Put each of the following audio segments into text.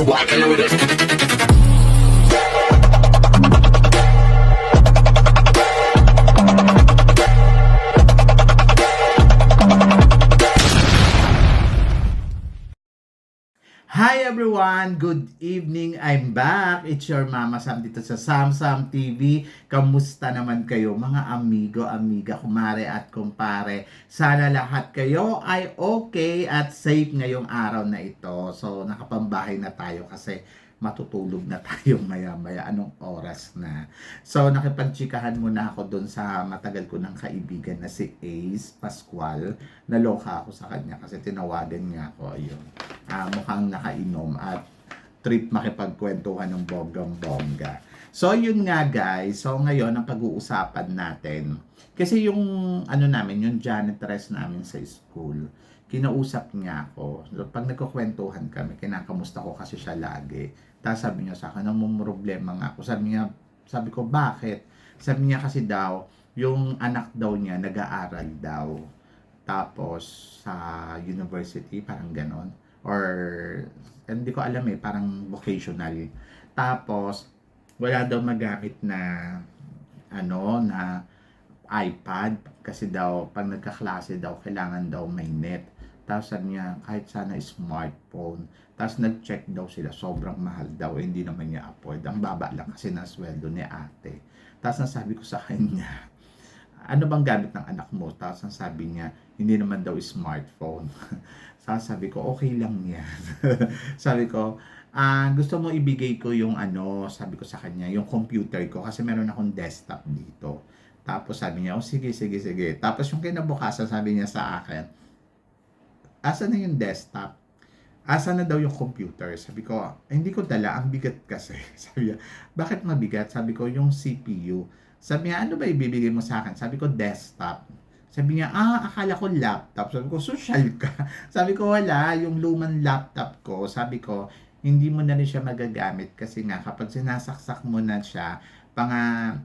walking with it. Hi everyone! Good evening! I'm back! It's your Mama Sam dito sa Sam TV. Kamusta naman kayo mga amigo, amiga, kumare at kumpare? Sana lahat kayo ay okay at safe ngayong araw na ito. So nakapambahay na tayo kasi matutulog na tayo maya-maya. Anong oras na? So nakipagtsikahan muna ako doon sa matagal ko ng kaibigan na si Ace Pascual. Naloka ako sa kanya kasi tinawagan niya ako. Ayun. Mukhang nakainom at trip makipagkwentuhan ng bonggang-bongga. So yun nga guys, so ngayon ang pag-uusapan natin, kasi yung ano namin, yung janitress namin sa school, kinausap niya ako. So, pag nagkukwentuhan kami, kinakamusta ko kasi siya lagi. Tapos sabi niya sa akin, problema nga ako. Sabi ko, bakit? Sabi niya kasi daw, yung anak daw niya nag-aaral daw. Tapos sa university, parang ganon. Or hindi ko alam parang vocational. Tapos wala daw magamit na na iPad kasi daw pag nagkaklase daw kailangan daw may net. Tapos sabi niya kahit sana smartphone. Tapos nag-check daw sila, sobrang mahal daw, hindi naman niya afford. Ang baba lang kasi ng sweldo ni ate. Tapos nasabi ko sa kanya, ano bang gamit ng anak mo? Tapos sabi niya, hindi naman daw smartphone. Sabi ko, okay lang yan. Sabi ko, gusto mo ibigay ko yung sabi ko sa kanya, yung computer ko kasi meron akong desktop dito. Tapos sabi niya, sige. Tapos yung kinabukasan sabi niya sa akin, asa na yung desktop? Asa na daw yung computer? Sabi ko, hindi ko dala, ang bigat kasi. Sabi niya, bakit mabigat? Sabi ko, yung CPU. Sabi niya, ano ba ibibigay mo sa akin? Sabi ko, desktop. Sabi niya, akala ko laptop. Sabi ko, social ka. Sabi ko, wala, yung lumang laptop ko. Sabi ko, hindi mo na rin siya magagamit kasi nga, kapag sinasaksak mo na siya,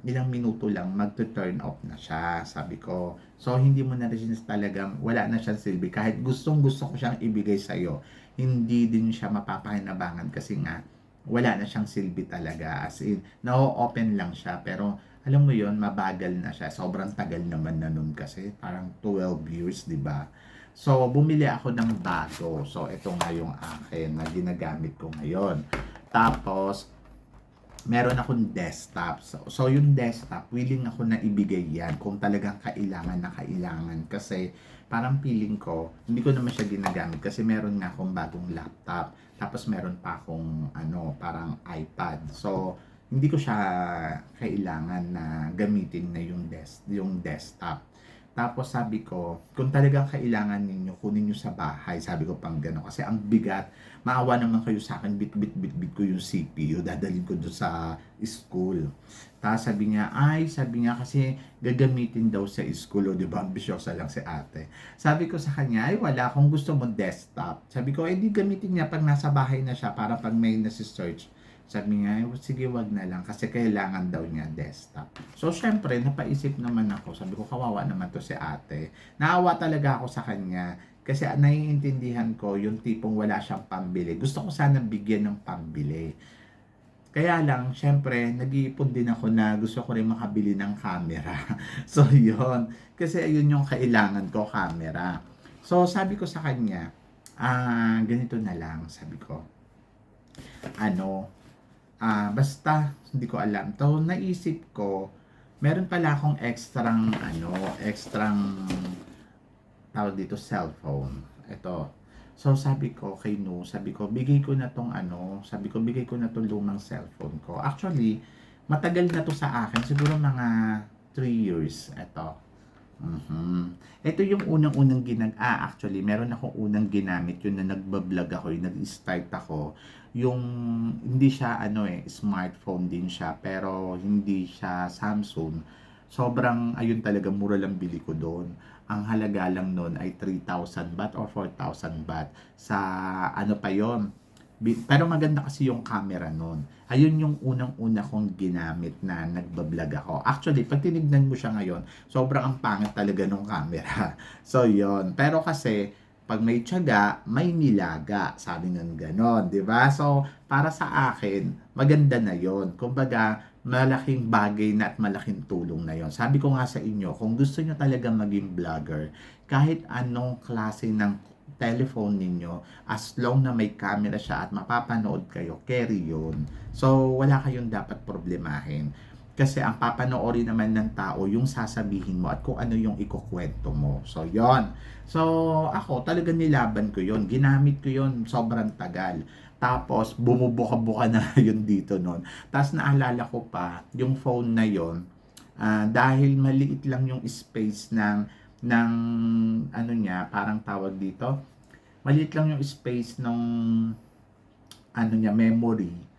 ilang minuto lang, magto-turn off na siya. Sabi ko, so hindi mo na rin siya talagang, wala na siyang silbi. Kahit gustong gusto ko siyang ibigay sa'yo, hindi din siya mapapakinabangan kasi nga, wala na siyang silbi talaga. As in, na-open lang siya. Pero, alam mo yon, mabagal na siya. Sobrang tagal naman na nun kasi. Parang 12 years, di ba? So, bumili ako ng bago. So, ito nga yung akin na ginagamit ko ngayon. Tapos, meron akong desktop. So yung desktop, willing ako na ibigay yan kung talagang kailangan na kailangan. Kasi parang feeling ko, hindi ko naman siya ginagamit kasi meron nga akong bagong laptop. Tapos meron pa akong parang iPad. So hindi ko siya kailangan na gamitin na yung desktop. Tapos sabi ko, kung talagang kailangan ninyo, kunin nyo sa bahay. Sabi ko pang gano'n. Kasi ang bigat, maawa naman kayo sa akin, bit ko yung CPU. Dadalhin ko doon sa school. Tapos sabi niya kasi gagamitin daw sa school. O diba, ambisyosa lang si ate. Sabi ko sa kanya, wala, kung gusto mo desktop. Sabi ko, di gamitin niya pag nasa bahay na siya para pag may nasi-search. Sabi niya, sige wag na lang kasi kailangan daw niya desktop. So syempre, napaisip naman ako. Sabi ko, kawawa naman to si ate. Naawa talaga ako sa kanya kasi naiintindihan ko yung tipong wala siyang pambili. Gusto ko sana bigyan ng pambili. Kaya lang, syempre, nag-iipon din ako na gusto ko rin makabili ng camera. So yon, kasi ayun yung kailangan ko, camera. So sabi ko sa kanya, ganito na lang, sabi ko. Basta, hindi ko alam. So, naisip ko, meron pala akong extrang tawag dito, cellphone. Ito. So, sabi ko kay No, sabi ko, bigay ko na tong lumang cellphone ko. Actually, matagal na to sa akin. Siguro mga 3 years. Ito. Ito yung unang-unang actually, meron akong unang ginamit yun na nagbablog ako, yung nag-start ako. Yung, hindi siya, smartphone din siya, pero hindi siya Samsung. Sobrang, ayun talaga, mura lang bili ko doon. Ang halaga lang noon ay 3,000 baht or 4,000 baht. Sa, pa yon. Pero maganda kasi yung camera noon. Ayun yung unang-una kong ginamit na nagbablog ako. Actually, pag tinignan mo siya ngayon, sobrang ang pangit talaga ng camera. So, yon. Pero kasi, pag may tiyaga, may nilaga. Sabi ng ganon, di ba? So, para sa akin, maganda na yon. Kumbaga, malaking bagay na at malaking tulong na yon. Sabi ko nga sa inyo, kung gusto nyo talaga maging vlogger, kahit anong klase ng telephone ninyo, as long na may camera siya at mapapanood kayo, carry yun. So, wala kayong dapat problemahin. Kasi ang papanoorin naman ng tao yung sasabihin mo at kung ano yung ikukwento mo. So, yon. So, ako talaga nilaban ko yon. Ginamit ko yon sobrang tagal. Tapos, bumubuka-buka na yun dito nun. Tapos, naalala ko pa, yung phone na yon, dahil maliit lang yung space ng ano niya, parang tawag dito, maliit lang yung space ng ano niya, memory.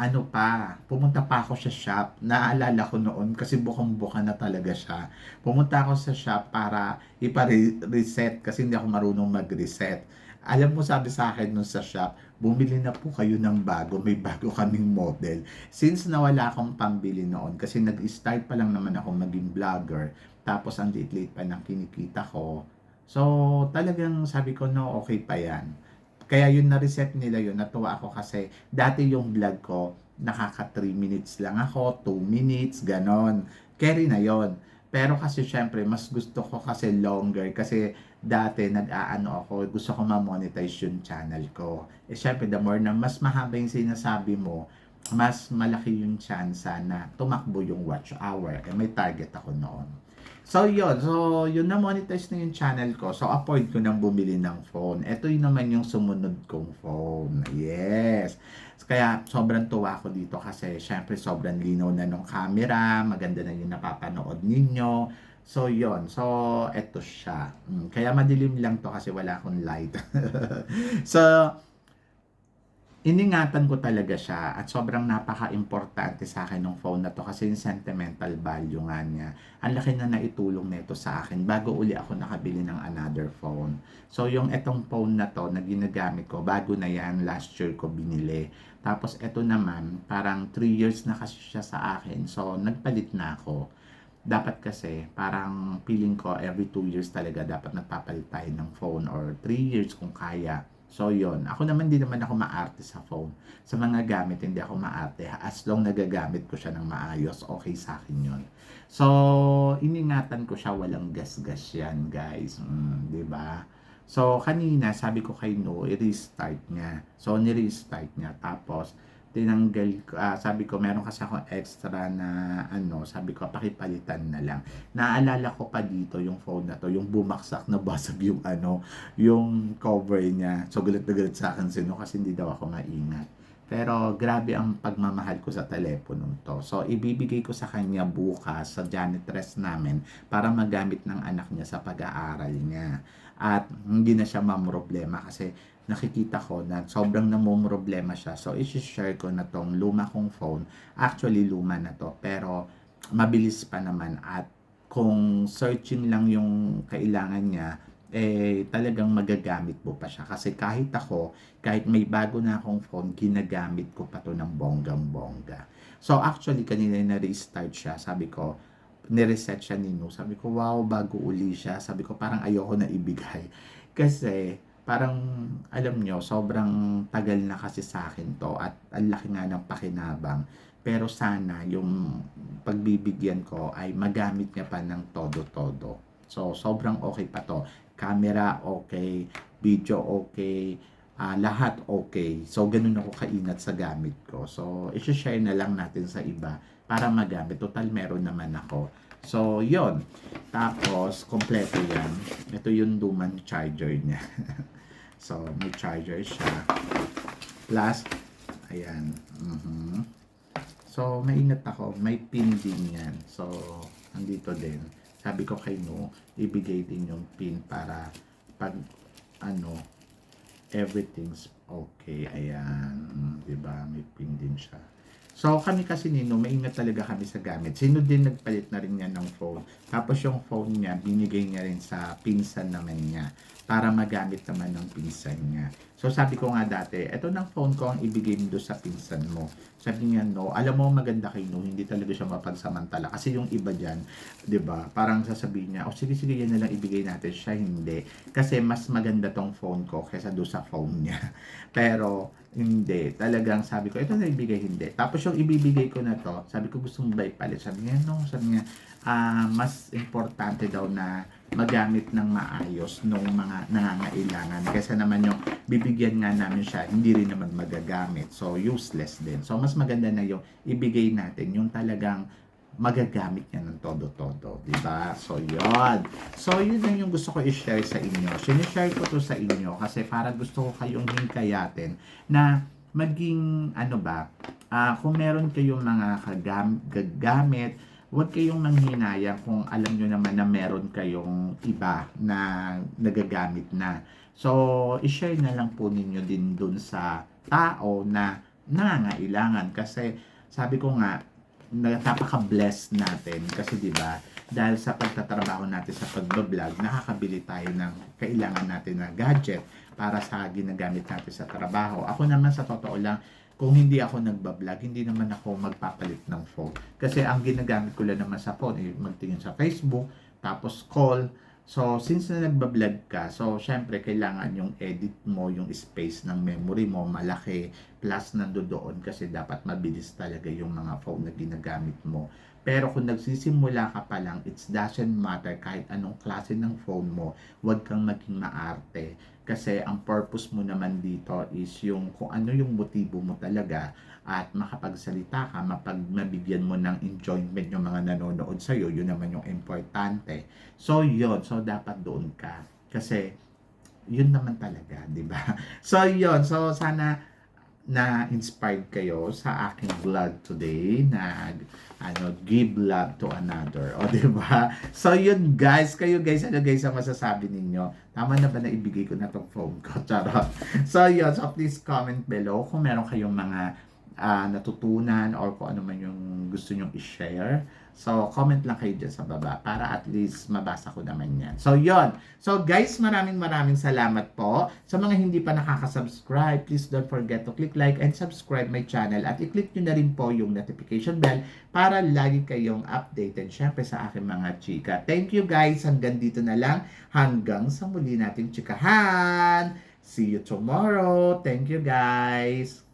Ano pa, pumunta pa ako sa shop. Naalala ko noon kasi bukang-buka na talaga siya. Pumunta ako sa shop para ipa-reset kasi hindi ako marunong mag-reset. Alam mo, sabi sa akin nun sa shop, bumili na po kayo ng bago. May bago kaming model. Since nawala akong pambili noon, kasi nag-start pa lang naman ako maging vlogger, tapos ang late-late pa ng kinikita ko. So, talagang sabi ko, no, okay pa yan. Kaya yun na-reset nila yun, natuwa ako kasi dati yung vlog ko, nakaka 3 minutes lang ako, 2 minutes, ganon. Carry na yon. Pero kasi syempre, mas gusto ko kasi longer kasi dati nag-aano ako, gusto ko ma-monetize yung channel ko. Eh syempre, the more na mas mahaba yung sinasabi mo, mas malaki yung chance na tumakbo yung watch hour. Eh may target ako noon. So, yun na-monetize na yung channel ko. So, afford ko nang bumili ng phone. Ito yun naman yung sumunod kong phone. Yes. Kaya, sobrang tuwa ko dito kasi, syempre, sobrang linaw na ng camera. Maganda na yung napapanood ninyo. So, yun. So, eto siya. Kaya madilim lang to kasi wala akong light. So, iningatan ko talaga siya at sobrang napaka-importante sa akin ng phone na to kasi yung sentimental value nga niya. Ang laki na naitulong nito sa akin bago uli ako nakabili ng another phone. So yung etong phone na to na ginagamit ko, bago na yan, last year ko binili. Tapos eto naman, parang 3 years na kasi siya sa akin. So nagpalit na ako. Dapat kasi parang feeling ko every 2 years talaga dapat nagpapalit tayo ng phone or 3 years kung kaya. So, yon. Ako naman, di naman ako maarte sa phone. Sa mga gamit, hindi ako maarte. As long nagagamit ko siya ng maayos, okay sa akin yon. So, iningatan ko siya, walang gas-gas yan, guys. Di ba? So, kanina, sabi ko kay No, i-restart niya. So, ni-restart niya. Tapos, tinanggal ko, sabi ko, meron kasi ako extra na, sabi ko, pakipalitan na lang. Naalala ko pa dito, yung phone na to, yung bumaksak na basag yung yung cover niya. So, galit na galit sa akin sino kasi hindi daw ako maingat. Pero, grabe ang pagmamahal ko sa telepono to. So, ibibigay ko sa kanya bukas sa janitress namin para magamit ng anak niya sa pag-aaral niya. At hindi na siya mamroblema kasi nakikita ko na sobrang namumroblema siya. So, isi-share ko na tong luma kong phone. Actually, luma na to. Pero, mabilis pa naman. At kung searching lang yung kailangan niya, talagang magagamit mo pa siya. Kasi kahit ako, kahit may bago na akong phone, ginagamit ko pa to ng bonggang-bongga. So, actually, kanina na-restart siya. Sabi ko, nireset siya ni No. Sabi ko, wow, bago uli siya. Sabi ko, parang ayoko na ibigay. Kasi, parang, alam nyo, sobrang tagal na kasi sa akin to at ang laki nga ng pakinabang. Pero sana, yung pagbibigyan ko ay magamit niya pa ng todo-todo. So, sobrang okay pa to. Camera, okay. Video, okay. Lahat okay. So, ganun ako kaingat sa gamit ko. So, isi-share na lang natin sa iba para magamit. Total, meron naman ako. So, yon. Tapos, kompleto yan. Ito yung lumang charger niya. So, may charger siya. Plus, ayan. So, maingat ako. May pin din yan. So, nandito din. Sabi ko kay No, ibigay din yung pin para pag, everything's okay. Ayan. Diba? May pin din siya. So, kami kasi nino, maingat talaga kami sa gamit. Sino din nagpalit na rin niya ng phone. Tapos yung phone niya, binigay niya rin sa pinsan naman niya para magamit naman ng pinsan niya. So sabi ko nga dati, eto ng phone ko ang ibigay mo doon sa pinsan mo. Sabi niya, no, alam mo maganda kay no, hindi talaga siya mapagsamantala. Kasi yung iba dyan, 'di ba? Parang sasabihin niya, oh sige sige yan na lang ibigay natin. Siya hindi. Kasi mas maganda tong phone ko kaysa doon sa phone niya. Pero hindi. Talagang sabi ko, ito na ibigay hindi. Tapos yung ibibigay ko na to, sabi ko gusto mo ba ipalit? Sabi niya, no. Sabi niya, mas importante daw na magamit ng maayos nung mga nangangailangan. Kasi naman yung bibigyan nga namin siya, hindi rin naman magagamit. So, useless din. So, mas maganda na yung ibigay natin, yung talagang magagamit niya ng todo-todo. Diba? So, yun. So, yun lang yung gusto ko i-share sa inyo. Sinishare ko to sa inyo kasi para gusto ko kayong hingkayatin na maging, ano ba, kung meron kayong mga gagamit, huwag kayong manghinayang kung alam nyo naman na meron kayong iba na nagagamit na. So, i-share na lang po ninyo din dun sa tao na nangangailangan. Kasi, sabi ko nga, napaka-blessed natin. Kasi, di ba, dahil sa pagtatrabaho natin sa pagbablog, nakakabili tayo ng kailangan natin na gadget para sa ginagamit natin sa trabaho. Ako naman, sa totoo lang, kung hindi ako nagbablog, hindi naman ako magpapalit ng phone. Kasi ang ginagamit ko lang naman sa phone, magtingin sa Facebook, tapos call. So, since na nagbablog ka, so, syempre, kailangan yung edit mo, yung space ng memory mo, malaki, plus nandoon kasi dapat mabilis talaga yung mga phone na ginagamit mo. Pero kung nagsisimula ka pa lang, it doesn't matter kahit anong klase ng phone mo, huwag kang maging maarte. Kasi ang purpose mo naman dito is yung kung ano yung motibo mo talaga at makapagsalita ka, mabigyan mo ng enjoyment yung mga nanonood sa'yo, yun naman yung importante. So, yun. So, dapat doon ka. Kasi, yun naman talaga, di ba? So, yun. So, sana na-inspired kayo sa aking vlog today na give love to another. O, di ba? So, yun guys. Kayo guys, ano guys ang masasabi ninyo? Tama na ba na ibigay ko na tong phone ko? Charot. So, yun. So, please comment below kung meron kayong mga natutunan or kung ano man yung gusto nyong i-share. So, comment lang kayo dyan sa baba para at least mabasa ko naman yan. So, yon. So, guys, maraming salamat po. Sa mga hindi pa nakaka-subscribe, please don't forget to click like and subscribe my channel at i-click nyo na rin po yung notification bell para lagi kayong updated syempre sa aking mga chika. Thank you guys. Hanggang dito na lang. Hanggang sa muli nating chikahan. See you tomorrow. Thank you guys.